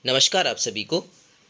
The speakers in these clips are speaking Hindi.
नमस्कार आप सभी को।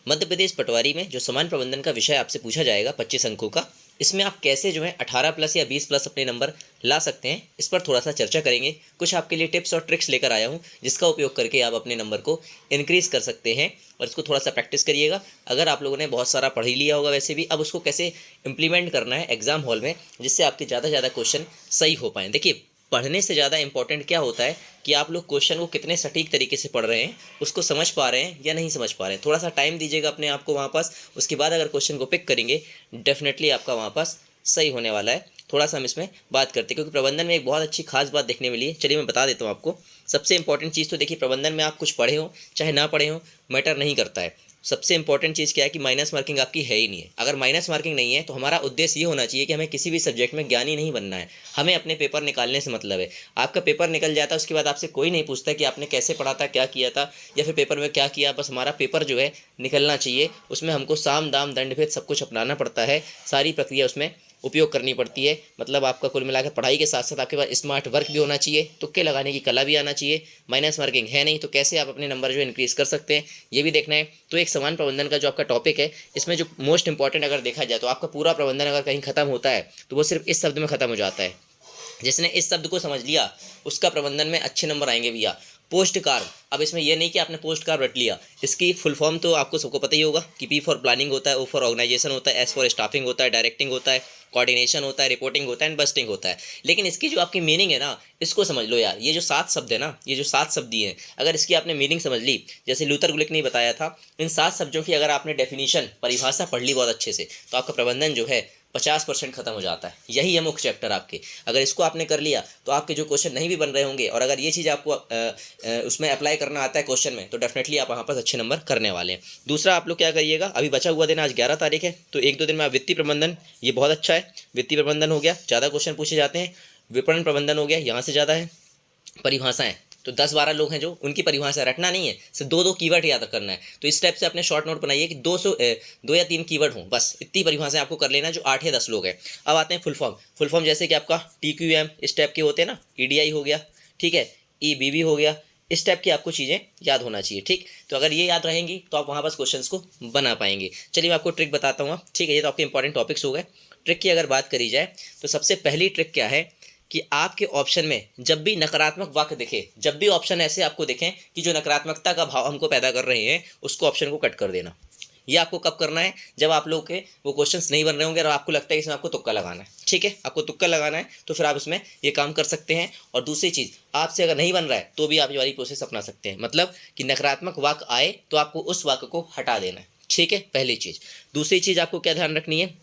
मध्य प्रदेश पटवारी में जो समान प्रबंधन का विषय आपसे पूछा जाएगा 25 अंकों का, इसमें आप कैसे जो है 18 प्लस या 20 प्लस अपने नंबर ला सकते हैं, इस पर थोड़ा सा चर्चा करेंगे। कुछ आपके लिए टिप्स और ट्रिक्स लेकर आया हूं, जिसका उपयोग करके आप अपने नंबर को इंक्रीज़ कर सकते हैं और इसको थोड़ा सा प्रैक्टिस करिएगा। अगर आप लोगों ने बहुत सारा पढ़ ही लिया होगा वैसे भी, अब उसको कैसे इम्प्लीमेंट करना है एग्जाम हॉल में, जिससे आपके ज़्यादा से ज़्यादा क्वेश्चन सही हो पाएँ। देखिए, पढ़ने से ज़्यादा इंपॉर्टेंट क्या होता है कि आप लोग क्वेश्चन को कितने सटीक तरीके से पढ़ रहे हैं, उसको समझ पा रहे हैं या नहीं समझ पा रहे हैं। थोड़ा सा टाइम दीजिएगा अपने आप को वहाँ पास, उसके बाद अगर क्वेश्चन को पिक करेंगे, डेफिनेटली आपका वहाँ पास सही होने वाला है। थोड़ा सा हम इसमें बात करते हैं, क्योंकि प्रबंधन में एक बहुत अच्छी खास बात देखने मिली है। चलिए मैं बता देता हूँ आपको। सबसे इंपॉर्टेंट चीज़ तो देखिए, प्रबंधन में आप कुछ पढ़े हो चाहे ना पढ़े हो, मैटर नहीं करता है। सबसे इंपॉर्टेंट चीज़ क्या है कि माइनस मार्किंग आपकी है ही नहीं है। अगर माइनस मार्किंग नहीं है तो हमारा उद्देश्य ये होना चाहिए कि हमें किसी भी सब्जेक्ट में ज्ञानी नहीं बनना है, हमें अपने पेपर निकालने से मतलब है। आपका पेपर निकल जाता है, उसके बाद आपसे कोई नहीं पूछता कि आपने कैसे पढ़ा था, क्या किया था, या फिर पेपर में क्या किया। बस हमारा पेपर जो है निकलना चाहिए, उसमें हमको साम दाम दंड भेद सब कुछ अपनाना पड़ता है, सारी प्रक्रिया उसमें उपयोग करनी पड़ती है। मतलब आपका कुल मिलाकर पढ़ाई के साथ साथ आपके पास स्मार्ट वर्क भी होना चाहिए, तुक्के लगाने की कला भी आना चाहिए। माइनस मार्किंग है नहीं तो कैसे आप अपने नंबर जो है इंक्रीज़ कर सकते हैं, ये भी देखना है। तो एक समान प्रबंधन का जो आपका टॉपिक है, इसमें जो मोस्ट इंपॉर्टेंट अगर देखा जाए तो आपका पूरा प्रबंधन अगर कहीं खत्म होता है तो वो सिर्फ इस शब्द में खत्म हो जाता है। जिसने इस शब्द को समझ लिया उसका प्रबंधन में अच्छे नंबर आएंगे भैया। पोस्ट कार्ड, अब इसमें यह नहीं कि आपने पोस्ट कार्ड रट लिया, इसकी फुल फॉर्म तो आपको सबको पता ही होगा कि पी फॉर प्लानिंग होता है, ओ फॉर ऑर्गेनाइजेशन होता है, एस फॉर स्टाफिंग होता है, डायरेक्टिंग होता है, कोऑर्डिनेशन होता है, रिपोर्टिंग होता है एंड बस्टिंग होता है। लेकिन इसकी जो आपकी मीनिंग है ना, इसको समझ लो यार। ये जो 7 शब्द है ना, ये जो 7 शब्द दिए हैं, अगर इसकी आपने मीनिंग समझ ली, जैसे लूथर गुलिक ने बताया था, इन 7 शब्दों की अगर आपने डेफिनेशन परिभाषा पढ़ ली बहुत अच्छे से, तो आपका प्रबंधन जो है 50% खत्म हो जाता है। यही है मुख्य चैप्टर आपके। अगर इसको आपने कर लिया तो आपके जो क्वेश्चन नहीं भी बन रहे होंगे, और अगर ये चीज़ आपको उसमें अप्लाई करना आता है क्वेश्चन में, तो डेफिनेटली आप वहाँ पर अच्छे नंबर करने वाले हैं। दूसरा आप लोग क्या करिएगा, अभी बचा हुआ दिन, आज 11 तारीख है, तो 1-2 दिन में आप वित्तीय प्रबंधन, ये बहुत अच्छा है। वित्तीय प्रबंधन हो गया, ज़्यादा क्वेश्चन पूछे जाते हैं। विपणन प्रबंधन हो गया, यहाँ से ज़्यादा है। परिभाषाएं तो 10-12 लोग हैं जो उनकी परिभाषा रटना नहीं है, सिर्फ 2-2 कीवर्ड याद करना है। तो इस टाइप से अपने शॉर्ट नोट बनाइए कि 2 या 3 कीवर्ड हों, बस इतनी परिभाषाएं आपको कर लेना, जो 8 या 10 लोग हैं। अब आते हैं फुल फॉर्म। फुल फॉर्म जैसे कि आपका TQM इस टाइप के होते हैं ना, EDI हो गया, ठीक है, EBB हो गया, इस टाइप की आपको चीज़ें याद होना चाहिए, ठीक। तो अगर ये याद रहेंगी तो आप वहाँ बस क्वेश्चंस को बना पाएंगे। चलिए मैं आपको ट्रिक बताता हूँ, ठीक है। ये तो आपके इंपॉर्टेंट टॉपिक्स हो गए। ट्रिक की अगर बात करी जाए तो सबसे पहली ट्रिक क्या है कि आपके ऑप्शन में जब भी नकारात्मक वाक्य दिखे, जब भी ऑप्शन ऐसे आपको दिखें कि जो नकारात्मकता का भाव हमको पैदा कर रहे हैं, उसको ऑप्शन को कट कर देना। ये आपको कब करना है, जब आप लोग के वो क्वेश्चंस नहीं बन रहे होंगे और आपको लगता है कि इसमें आपको तुक्का लगाना है, ठीक है। आपको तुक्का लगाना है तो फिर आप इसमें ये काम कर सकते हैं। और दूसरी चीज़, आपसे अगर नहीं बन रहा है तो भी आप ये वाली प्रोसेस अपना सकते हैं। मतलब कि नकारात्मक वाक्य आए तो आपको उस वाक्य को हटा देना है, ठीक है, पहली चीज़। दूसरी चीज़ आपको क्या ध्यान रखनी है,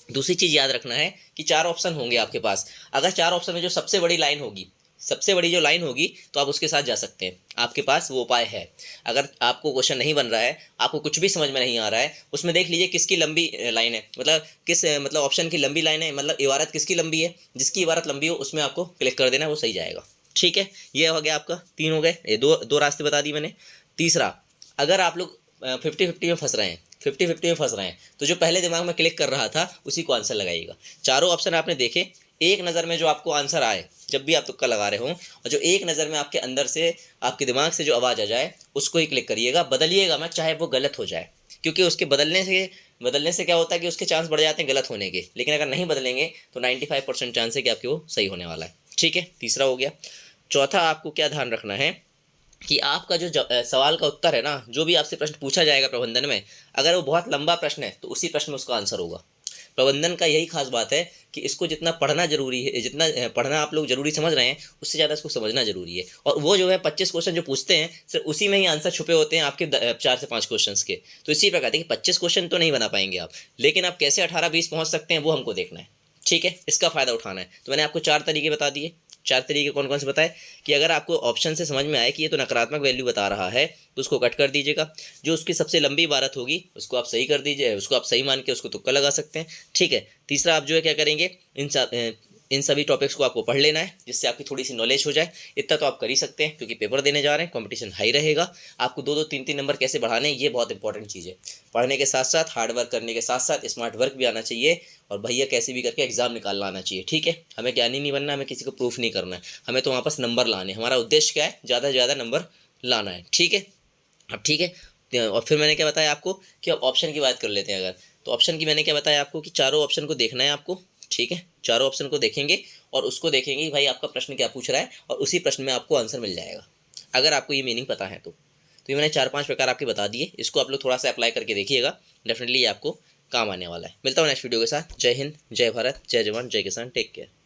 दूसरी चीज़ याद रखना है कि 4 ऑप्शन होंगे आपके पास। अगर 4 ऑप्शन में जो सबसे बड़ी लाइन होगी, सबसे बड़ी जो लाइन होगी, तो आप उसके साथ जा सकते हैं। आपके पास वो उपाय है। अगर आपको क्वेश्चन नहीं बन रहा है, आपको कुछ भी समझ में नहीं आ रहा है, उसमें देख लीजिए किसकी लंबी लाइन है, मतलब किस मतलब ऑप्शन की लंबी लाइन है, मतलब इबारत किसकी लंबी है। जिसकी इबारत लंबी हो उसमें आपको क्लिक कर देना, वो सही जाएगा, ठीक है। ये हो गया आपका, 3 हो गए, ये दो रास्ते बता दिए मैंने। तीसरा, अगर आप लोग 50-50 में फंस रहे हैं, 50-50 में फंस रहे हैं, तो जो पहले दिमाग में क्लिक कर रहा था उसी को आंसर लगाइएगा। चारों ऑप्शन आपने देखे, एक नज़र में जो आपको आंसर आए, जब भी आप तुक्का लगा रहे हों, और जो एक नज़र में आपके अंदर से, आपके दिमाग से जो आवाज़ आ जाए, उसको ही क्लिक करिएगा। बदलिएगा मत, चाहे वो गलत हो जाए, क्योंकि उसके बदलने से क्या होता है कि उसके चांस बढ़ जाते हैं गलत होने के। लेकिन अगर नहीं बदलेंगे तो 95% चांस है कि आपके वो सही होने वाला है, ठीक है। तीसरा हो गया। चौथा आपको क्या ध्यान रखना है कि आपका जो सवाल का उत्तर है ना, जो भी आपसे प्रश्न पूछा जाएगा प्रबंधन में, अगर वो बहुत लंबा प्रश्न है तो उसी प्रश्न में उसका आंसर होगा। प्रबंधन का यही खास बात है कि इसको जितना पढ़ना जरूरी है, जितना पढ़ना आप लोग जरूरी समझ रहे हैं, उससे ज़्यादा इसको समझना जरूरी है। और वो जो है 25 क्वेश्चन जो पूछते हैं, सिर्फ उसी में ही आंसर छुपे होते हैं आपके 4 से 5 क्वेश्चन के। तो इसी प्रकार देखिए, 25 क्वेश्चन तो नहीं बना पाएंगे आप, लेकिन आप कैसे 18-20 पहुँच सकते हैं वो हमको देखना है, ठीक है। इसका फ़ायदा उठाना है। तो मैंने आपको 4 तरीके बता दिए। 4 तरीके कौन कौन से बताए कि अगर आपको ऑप्शन से समझ में आए कि ये तो नकारात्मक वैल्यू बता रहा है, तो उसको कट कर दीजिएगा। जो उसकी सबसे लंबी इबारत होगी उसको आप सही कर दीजिए, उसको आप सही मान के उसको तुक्का लगा सकते हैं, ठीक है। तीसरा आप जो है क्या करेंगे, इन सभी टॉपिक्स को आपको पढ़ लेना है, जिससे आपकी थोड़ी सी नॉलेज हो जाए। इतना तो आप कर ही सकते हैं, क्योंकि पेपर देने जा रहे हैं, कंपटीशन हाई रहेगा। आपको 2-2 3-3 नंबर कैसे बढ़ाने हैं, ये बहुत इंपॉर्टेंट चीज़ है। पढ़ने के साथ साथ, हार्ड वर्क करने के साथ साथ स्मार्ट वर्क भी आना चाहिए, और भैया कैसे भी करके एग्जाम निकालना आना चाहिए, ठीक है। हमें ज्ञानी नहीं बनना, हमें किसी को प्रूफ नहीं करना है, हमें तो वापस नंबर लाने। हमारा उद्देश्य क्या है, ज़्यादा से ज़्यादा नंबर लाना है, ठीक है। अब ठीक है, और फिर मैंने क्या बताया आपको कि अब ऑप्शन की बात कर लेते हैं अगर, तो ऑप्शन की मैंने क्या बताया आपको कि चारों ऑप्शन को देखना है आपको, ठीक है। चारों ऑप्शन को देखेंगे और उसको देखेंगे कि भाई आपका प्रश्न क्या पूछ रहा है, और उसी प्रश्न में आपको आंसर मिल जाएगा, अगर आपको ये मीनिंग पता है तो। ये मैंने 4-5 प्रकार आपके बता दिए, इसको आप लोग थोड़ा सा अप्लाई करके देखिएगा, डेफिनेटली ये आपको काम आने वाला है। मिलता हूँ नेक्स्ट वीडियो के साथ। जय हिंद, जय भारत, जय जवान, जय किसान, टेक केयर।